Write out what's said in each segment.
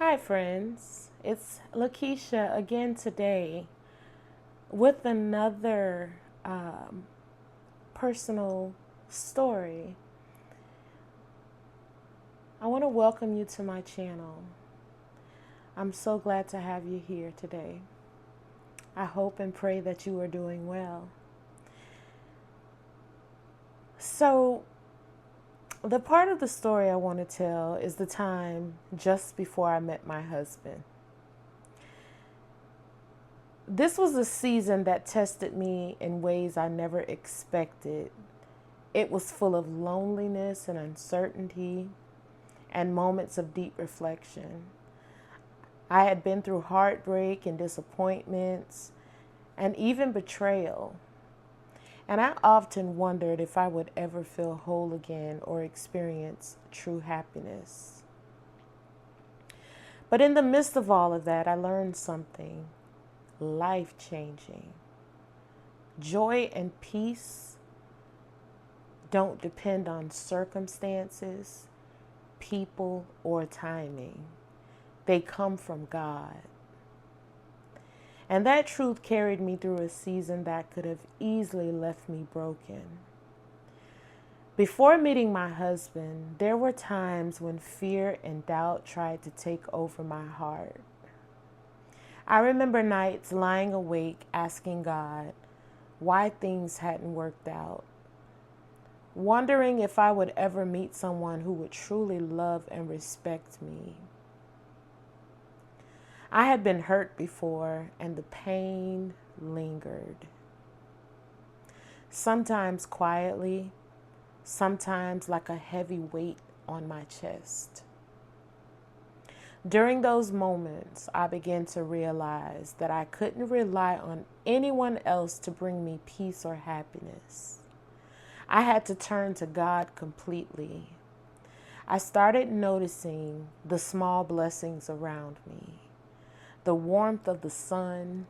Hi, friends. It's Lakeisha again today with another personal story. I want to welcome you to my channel. I'm so glad to have you here today. I hope and pray that you are doing well. So, the part of the story I want to tell is the time just before I met my husband. This was a season that tested me in ways I never expected. It was full of loneliness and uncertainty and moments of deep reflection. I had been through heartbreak and disappointments and even betrayal. And I often wondered if I would ever feel whole again or experience true happiness. But in the midst of all of that, I learned something life changing. Joy and peace don't depend on circumstances, people, or timing. They come from God. And that truth carried me through a season that could have easily left me broken. Before meeting my husband, there were times when fear and doubt tried to take over my heart. I remember nights lying awake asking God why things hadn't worked out, wondering if I would ever meet someone who would truly love and respect me. I had been hurt before, and the pain lingered. Sometimes quietly, sometimes like a heavy weight on my chest. During those moments, I began to realize that I couldn't rely on anyone else to bring me peace or happiness. I had to turn to God completely. I started noticing the small blessings around me, the warmth of the sun,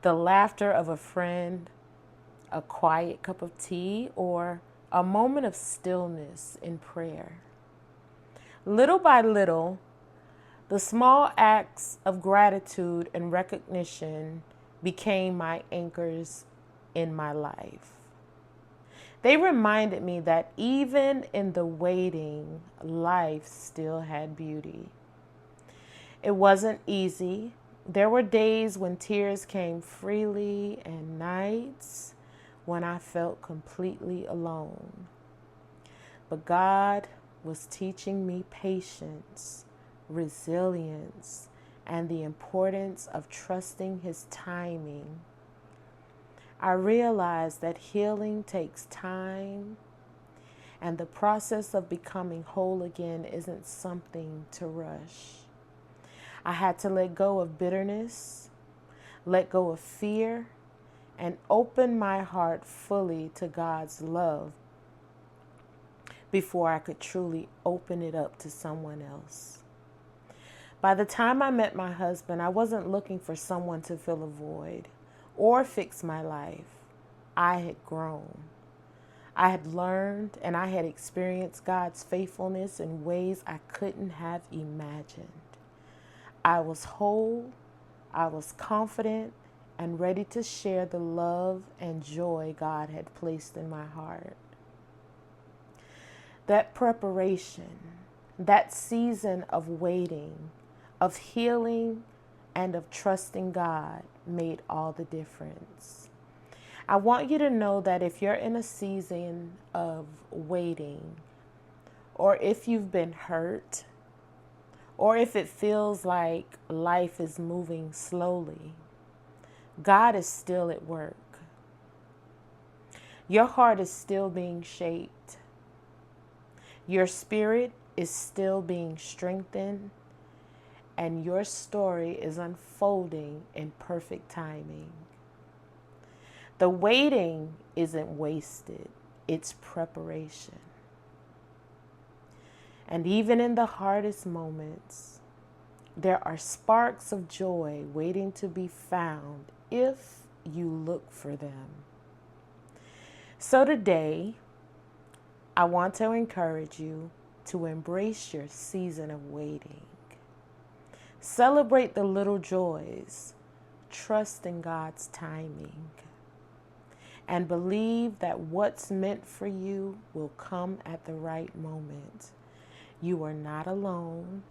the laughter of a friend, a quiet cup of tea, or a moment of stillness in prayer. Little by little, the small acts of gratitude and recognition became my anchors in my life. They reminded me that even in the waiting, life still had beauty. It wasn't easy. There were days when tears came freely and nights when I felt completely alone. But God was teaching me patience, resilience, and the importance of trusting His timing. I realized that healing takes time, and the process of becoming whole again isn't something to rush. I had to let go of bitterness, let go of fear, and open my heart fully to God's love before I could truly open it up to someone else. By the time I met my husband, I wasn't looking for someone to fill a void or fix my life. I had grown. I had learned and I had experienced God's faithfulness in ways I couldn't have imagined. I was whole, I was confident, and ready to share the love and joy God had placed in my heart. That preparation, that season of waiting, of healing, and of trusting God made all the difference. I want you to know that if you're in a season of waiting, or if you've been hurt, or if it feels like life is moving slowly, God is still at work. Your heart is still being shaped. Your spirit is still being strengthened, and your story is unfolding in perfect timing. The waiting isn't wasted, it's preparation. And even in the hardest moments, there are sparks of joy waiting to be found if you look for them. So today, I want to encourage you to embrace your season of waiting. Celebrate the little joys. Trust in God's timing. And believe that what's meant for you will come at the right moment. You are not alone.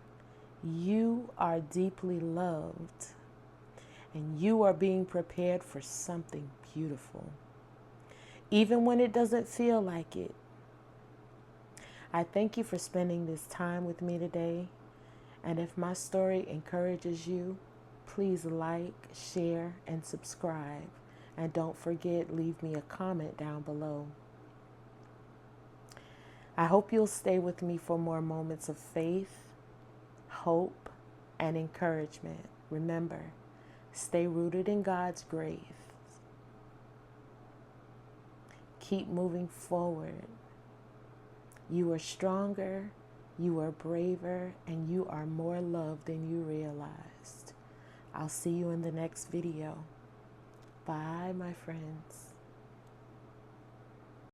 You are deeply loved. And you are being prepared for something beautiful. Even when it doesn't feel like it. I thank you for spending this time with me today. And if my story encourages you, please like, share, and subscribe. And don't forget, leave me a comment down below. I hope you'll stay with me for more moments of faith, hope, and encouragement. Remember, stay rooted in God's grace. Keep moving forward. You are stronger, you are braver, and you are more loved than you realized. I'll see you in the next video. Bye, my friends.